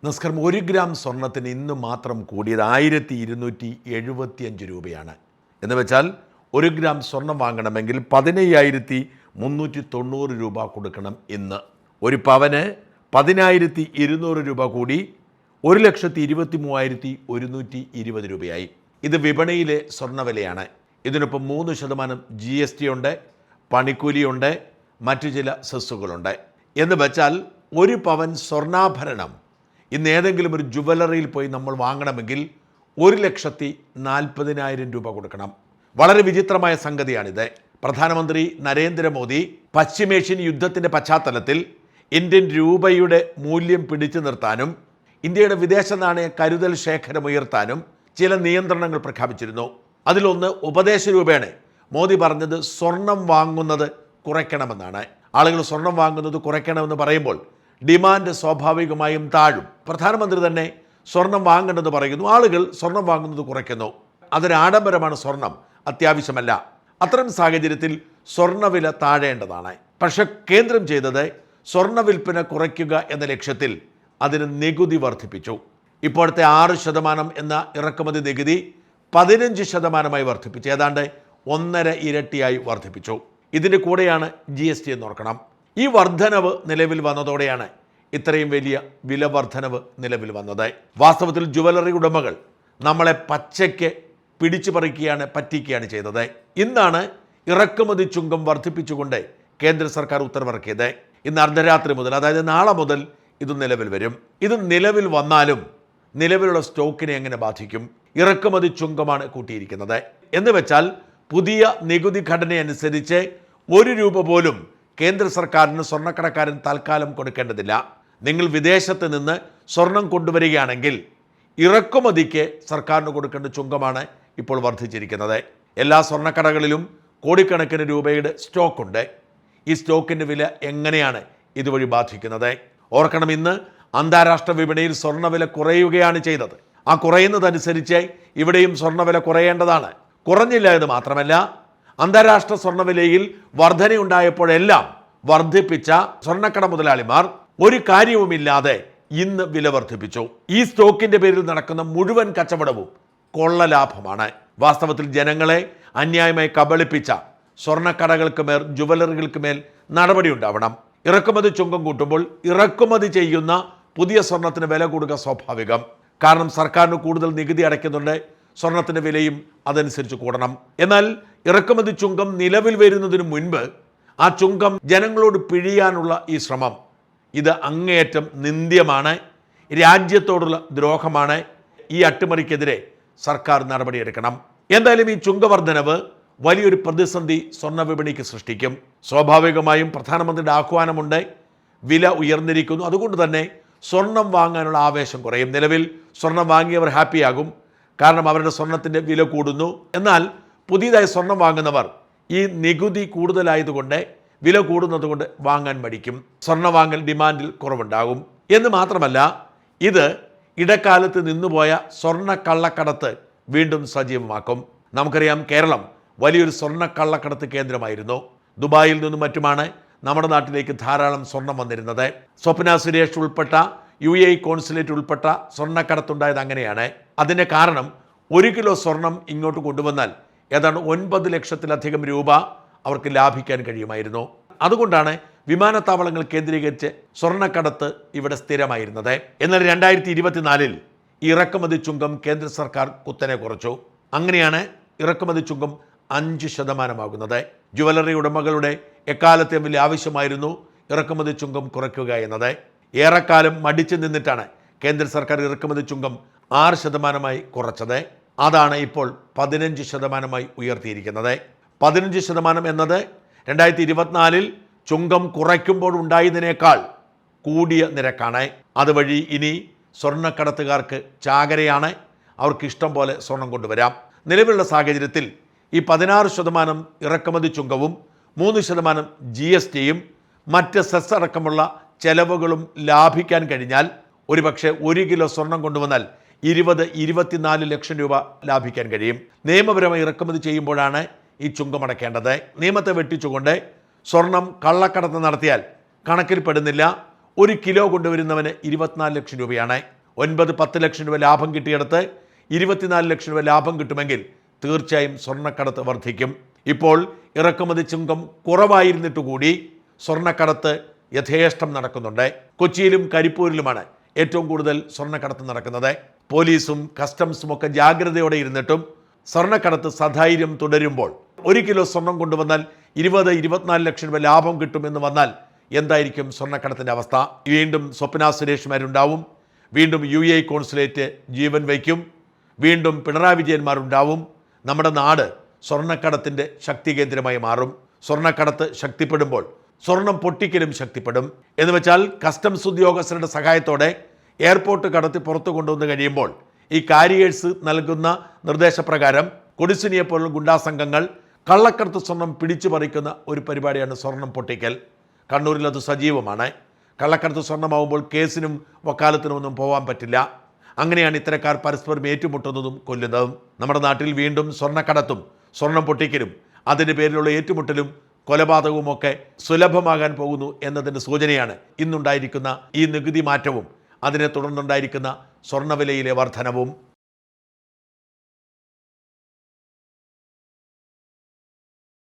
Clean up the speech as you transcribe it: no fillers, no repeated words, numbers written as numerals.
നമസ്കാരം. 1 ഗ്രാം സ്വർണത്തിന് ഇന്ന് മാത്രം കൂടിയത് 1275 രൂപയാണ്. എന്ന് വെച്ചാൽ 1 ഗ്രാം സ്വർണം വാങ്ങണമെങ്കിൽ 15,390 രൂപ കൊടുക്കണം. ഇന്ന് ഒരു പവന് 10,200 രൂപ കൂടി 1,23,120 രൂപയായി. ഇത് വിപണിയിലെ സ്വർണ്ണവിലയാണ്. ഇതിനൊപ്പം 3% GST ഉണ്ട്, പണിക്കൂലിയുണ്ട്, മറ്റു ചില സെസ്സുകളുണ്ട്. എന്ന് വെച്ചാൽ ഒരു പവൻ സ്വർണ്ണാഭരണം ഇന്ന് ഏതെങ്കിലും ഒരു ജുവലറിയിൽ പോയി നമ്മൾ വാങ്ങണമെങ്കിൽ 1,40,000 രൂപ കൊടുക്കണം. വളരെ വിചിത്രമായ സംഗതിയാണിത്. പ്രധാനമന്ത്രി നരേന്ദ്രമോദി പശ്ചിമേഷ്യൻ യുദ്ധത്തിൻ്റെ പശ്ചാത്തലത്തിൽ ഇന്ത്യൻ രൂപയുടെ മൂല്യം പിടിച്ചു നിർത്താനും ഇന്ത്യയുടെ വിദേശ നാണയ കരുതൽ ശേഖരം ഉയർത്താനും ചില നിയന്ത്രണങ്ങൾ പ്രഖ്യാപിച്ചിരുന്നു. അതിലൊന്ന് ഉപദേശ രൂപേണ മോദി പറഞ്ഞത് സ്വർണം വാങ്ങുന്നത് കുറയ്ക്കണമെന്നാണ്. ആളുകൾ സ്വർണം വാങ്ങുന്നത് കുറയ്ക്കണമെന്ന് പറയുമ്പോൾ ഡിമാൻഡ് സ്വാഭാവികമായും താഴും. പ്രധാനമന്ത്രി തന്നെ സ്വർണം വാങ്ങണമെന്ന് പറയുന്നു, ആളുകൾ സ്വർണം വാങ്ങുന്നത് കുറയ്ക്കുന്നു. അതൊരു ആഡംബരമാണ്, സ്വർണം അത്യാവശ്യമല്ല. അത്തരം സാഹചര്യത്തിൽ സ്വർണ്ണവില താഴേണ്ടതാണ്. പക്ഷെ കേന്ദ്രം ചെയ്തത് സ്വർണ്ണ വിൽപ്പന കുറയ്ക്കുക എന്ന ലക്ഷ്യത്തിൽ അതിന് നികുതി വർദ്ധിപ്പിച്ചു. ഇപ്പോഴത്തെ 6% എന്ന ഇറക്കുമതി നികുതി 15% വർദ്ധിപ്പിച്ചു. ഏതാണ്ട് 1.5 ഇരട്ടിയായി വർദ്ധിപ്പിച്ചു. ഇതിൻ്റെ കൂടെയാണ് GST എന്ന് ഓർക്കണം. ഈ വർധനവ് നിലവിൽ വന്നതോടെയാണ് ഇത്രയും വലിയ വില വർധനവ് നിലവിൽ വന്നത്. വാസ്തവത്തിൽ ജുവലറി ഉടമകൾ നമ്മളെ പച്ചയ്ക്ക് പിടിച്ചു പറിക്കുകയാണ്, പറ്റിക്കുകയാണ് ചെയ്തത്. ഇന്നാണ് ഇറക്കുമതി ചുങ്കം വർദ്ധിപ്പിച്ചുകൊണ്ട് കേന്ദ്ര സർക്കാർ ഉത്തരവിറക്കിയത്. ഇന്ന് അർദ്ധരാത്രി മുതൽ, അതായത് നാളെ മുതൽ ഇത് നിലവിൽ വരും. ഇത് നിലവിൽ വന്നാലും നിലവിലുള്ള സ്റ്റോക്കിനെ എങ്ങനെ ബാധിക്കും? ഇറക്കുമതി ചുങ്കമാണ് കൂട്ടിയിരിക്കുന്നത്. എന്ന് വെച്ചാൽ പുതിയ നികുതി ഘടനയനുസരിച്ച് 1 രൂപ പോലും കേന്ദ്ര സർക്കാരിന് സ്വർണ്ണക്കടക്കാരൻ തൽക്കാലം കൊടുക്കേണ്ടതില്ല. നിങ്ങൾ വിദേശത്ത് നിന്ന് സ്വർണം കൊണ്ടുവരികയാണെങ്കിൽ ഇറക്കുമതിക്ക് സർക്കാരിന് കൊടുക്കേണ്ട ചുങ്കമാണ് ഇപ്പോൾ വർദ്ധിച്ചിരിക്കുന്നത്. എല്ലാ സ്വർണ്ണക്കടകളിലും കോടിക്കണക്കിന് രൂപയുടെ സ്റ്റോക്കുണ്ട്. ഈ സ്റ്റോക്കിൻ്റെ വില എങ്ങനെയാണ് ഇതുവഴി ബാധിക്കുന്നത്? ഓർക്കണം, ഇന്ന് അന്താരാഷ്ട്ര വിപണിയിൽ സ്വർണ്ണവില കുറയുകയാണ് ചെയ്തത്. ആ കുറയുന്നതനുസരിച്ച് ഇവിടെയും സ്വർണ്ണവില കുറയേണ്ടതാണ്. കുറഞ്ഞില്ല എന്ന് മാത്രമല്ല, അന്താരാഷ്ട്ര സ്വർണ്ണവിലയിൽ വർധനയുണ്ടായപ്പോഴെല്ലാം വർദ്ധിപ്പിച്ച സ്വർണ്ണക്കട മുതലാളിമാർ ഒരു കാര്യവുമില്ലാതെ ഇന്ന് വില വർദ്ധിപ്പിച്ചു. ഈ സ്റ്റോക്കിന്റെ പേരിൽ നടക്കുന്ന മുഴുവൻ കച്ചവടവും കൊള്ളലാഭമാണ്. വാസ്തവത്തിൽ ജനങ്ങളെ അന്യായമായി കബളിപ്പിച്ച സ്വർണ്ണക്കടകൾക്ക് മേൽ, ജുവലറികൾക്ക് മേൽ നടപടി ഉണ്ടാവണം. ഇറക്കുമതി ചുങ്കം കൂട്ടുമ്പോൾ ഇറക്കുമതി ചെയ്യുന്ന പുതിയ സ്വർണത്തിന് വില കൂടുക സ്വാഭാവികം. കാരണം സർക്കാരിന് കൂടുതൽ നികുതി അടയ്ക്കുന്നുണ്ട്, സ്വർണത്തിൻ്റെ വിലയും അതനുസരിച്ച് കൂടണം. എന്നാൽ ഇറക്കുമതി ചുങ്കം നിലവിൽ വരുന്നതിന് മുൻപ് ആ ചുങ്കം ജനങ്ങളോട് പിഴിയാനുള്ള ഈ ശ്രമം, ഇത് അങ്ങേയറ്റം നിന്ദ്യമാണ്, രാജ്യത്തോടുള്ള ദ്രോഹമാണ്. ഈ അട്ടിമറിക്കെതിരെ സർക്കാർ നടപടിയെടുക്കണം. എന്തായാലും ഈ ചുങ്കവർദ്ധനവ് വലിയൊരു പ്രതിസന്ധി സ്വർണ്ണ വിപണിക്ക് സൃഷ്ടിക്കും. സ്വാഭാവികമായും പ്രധാനമന്ത്രിയുടെ ആഹ്വാനമുണ്ട്, വില ഉയർന്നിരിക്കുന്നു, അതുകൊണ്ട് തന്നെ സ്വർണം വാങ്ങാനുള്ള ആവേശം കുറയും. നിലവിൽ സ്വർണം വാങ്ങിയവർ ഹാപ്പിയാകും, കാരണം അവരുടെ സ്വർണത്തിൻ്റെ വില കൂടുന്നു. എന്നാൽ പുതിയതായി സ്വർണം വാങ്ങുന്നവർ ഈ നികുതി കൂടുതലായതുകൊണ്ട്, വില കൂടുന്നതുകൊണ്ട് വാങ്ങാൻ മടിക്കും. സ്വർണ്ണ വാങ്ങൽ ഡിമാൻഡിൽ കുറവുണ്ടാകും. എന്ന് മാത്രമല്ല, ഇത് ഇടക്കാലത്ത് നിന്നുപോയ സ്വർണ്ണ കള്ളക്കടത്ത് വീണ്ടും സജീവമാക്കും. നമുക്കറിയാം, കേരളം വലിയൊരു സ്വർണ്ണ കള്ളക്കടത്ത് കേന്ദ്രമായിരുന്നു. ദുബായിൽ നിന്നും മറ്റുമാണ് നമ്മുടെ നാട്ടിലേക്ക് ധാരാളം സ്വർണം വന്നിരുന്നത്. സ്വപ്ന സുരേഷ് ഉൾപ്പെട്ട UAE കോൺസുലേറ്റ് ഉൾപ്പെട്ട സ്വർണ്ണക്കടത്തുണ്ടായത് അങ്ങനെയാണ്. അതിൻ്റെ കാരണം 1 കിലോ സ്വർണം ഇങ്ങോട്ട് കൊണ്ടുവന്നാൽ ഏതാണ്ട് 9 ലക്ഷത്തിലധികം രൂപ അവർക്ക് ലാഭിക്കാൻ കഴിയുമായിരുന്നു. അതുകൊണ്ടാണ് വിമാനത്താവളങ്ങൾ കേന്ദ്രീകരിച്ച് സ്വർണ്ണക്കടത്ത് ഇവിടെ സ്ഥിരമായിരുന്നത്. എന്നാൽ 2024 ഈ ഇറക്കുമതി ചുങ്കം കേന്ദ്ര സർക്കാർ കുത്തനെ കുറച്ചു. അങ്ങനെയാണ് ഇറക്കുമതി ചുങ്കം 5% ജുവലറി ഉടമകളുടെ എക്കാലത്തെ വലിയ ആവശ്യമായിരുന്നു ഇറക്കുമതി ചുങ്കം കുറയ്ക്കുക എന്നത്. ഏറെക്കാലം മടിച്ചു നിന്നിട്ടാണ് കേന്ദ്ര സർക്കാർ ഇറക്കുമതി ചുങ്കം 6% കുറച്ചത്. അതാണ് ഇപ്പോൾ 15% ഉയർത്തിയിരിക്കുന്നത്. 15% എന്നത് 2024 ചുങ്കം കുറയ്ക്കുമ്പോൾ ഉണ്ടായതിനേക്കാൾ കൂടിയ നിരക്കാണ്. അതുവഴി ഇനി സ്വർണ്ണക്കടത്തുകാർക്ക് ചാകരയാണ്. അവർക്ക് ഇഷ്ടം പോലെ സ്വർണം കൊണ്ടുവരാം. നിലവിലുള്ള സാഹചര്യത്തിൽ ഈ 16% ഇറക്കുമതി ചുങ്കവും 3% GSTയും മറ്റ് സെസ് അടക്കമുള്ള ചെലവുകളും ലാഭിക്കാൻ കഴിഞ്ഞാൽ ഒരുപക്ഷെ 1 കിലോ സ്വർണം കൊണ്ടുവന്നാൽ 20-24 ലക്ഷം രൂപ ലാഭിക്കാൻ കഴിയും. നിയമപരമായി ഇറക്കുമതി ചെയ്യുമ്പോഴാണ് ഈ ചുങ്കമടക്കേണ്ടത്. നിയമത്തെ വെട്ടിച്ചുകൊണ്ട് സ്വർണം കള്ളക്കടത്ത് നടത്തിയാൽ കണക്കിൽ പെടുന്നില്ല. 1 കിലോ കൊണ്ടുവരുന്നവന് 24 ലക്ഷം രൂപയാണ്. 9-10 ലക്ഷം രൂപ ലാഭം കിട്ടിയെടുത്ത് 24 ലക്ഷം രൂപ ലാഭം കിട്ടുമെങ്കിൽ തീർച്ചയായും സ്വർണ്ണക്കടത്ത് വർദ്ധിക്കും. ഇപ്പോൾ ഇറക്കുമതി ചുങ്കം കുറവായിരുന്നിട്ട് കൂടി സ്വർണ്ണക്കടത്ത് യഥേഷ്ടം നടക്കുന്നുണ്ട്. കൊച്ചിയിലും കരിപ്പൂരിലുമാണ് ഏറ്റവും കൂടുതൽ സ്വർണ്ണക്കടത്ത് നടക്കുന്നത്. പോലീസും കസ്റ്റംസും ഒക്കെ ജാഗ്രതയോടെ ഇരുന്നിട്ടും സ്വർണ്ണക്കടത്ത് സധൈര്യം തുടരുമ്പോൾ 1 കിലോ സ്വർണം കൊണ്ടുവന്നാൽ 20-24 ലക്ഷം രൂപ ലാഭം കിട്ടുമെന്ന് വന്നാൽ എന്തായിരിക്കും സ്വർണ്ണക്കടത്തിൻ്റെ അവസ്ഥ? വീണ്ടും സ്വപ്ന സുരേഷ്മാരുണ്ടാവും, വീണ്ടും UAE കോൺസുലേറ്റ് ജീവൻ വയ്ക്കും, വീണ്ടും പിണറായി വിജയന്മാരുണ്ടാവും. നമ്മുടെ നാട് സ്വർണ്ണക്കടത്തിൻ്റെ ശക്തി കേന്ദ്രമായി മാറും. സ്വർണ്ണക്കടത്ത് ശക്തിപ്പെടുമ്പോൾ സ്വർണം പൊട്ടിക്കലും ശക്തിപ്പെടും. എന്ന് വെച്ചാൽ കസ്റ്റംസ് ഉദ്യോഗസ്ഥരുടെ സഹായത്തോടെ എയർപോർട്ട് കടത്തി പുറത്തു കൊണ്ടുവന്ന് കഴിയുമ്പോൾ ഈ കാരിയേഴ്സ് നൽകുന്ന നിർദ്ദേശപ്രകാരം കൊടിസുനിയെ പോലുള്ള ഗുണ്ടാ സംഘങ്ങൾ കള്ളക്കടത്ത് സ്വർണം പിടിച്ചു പറിക്കുന്ന ഒരു പരിപാടിയാണ് സ്വർണം പൊട്ടിക്കൽ. കണ്ണൂരിൽ അത് സജീവമാണ്. കള്ളക്കടത്ത് സ്വർണ്ണമാവുമ്പോൾ കേസിനും വക്കാലത്തിനും ഒന്നും പോകാൻ പറ്റില്ല. അങ്ങനെയാണ് ഇത്തരക്കാർ പരസ്പരം ഏറ്റുമുട്ടുന്നതും കൊല്ലുന്നതും. നമ്മുടെ നാട്ടിൽ വീണ്ടും സ്വർണ്ണക്കടത്തും സ്വർണം പൊട്ടിക്കലും അതിൻ്റെ പേരിലുള്ള ഏറ്റുമുട്ടലും കൊലപാതകവുമൊക്കെ സുലഭമാകാൻ പോകുന്നു എന്നതിൻ്റെ സൂചനയാണ് ഇന്നുണ്ടായിരിക്കുന്ന ഈ നികുതി മാറ്റവും അതിനെ തുടർന്നുണ്ടായിരിക്കുന്ന സ്വർണ്ണവിലയിലെ വർധനവും.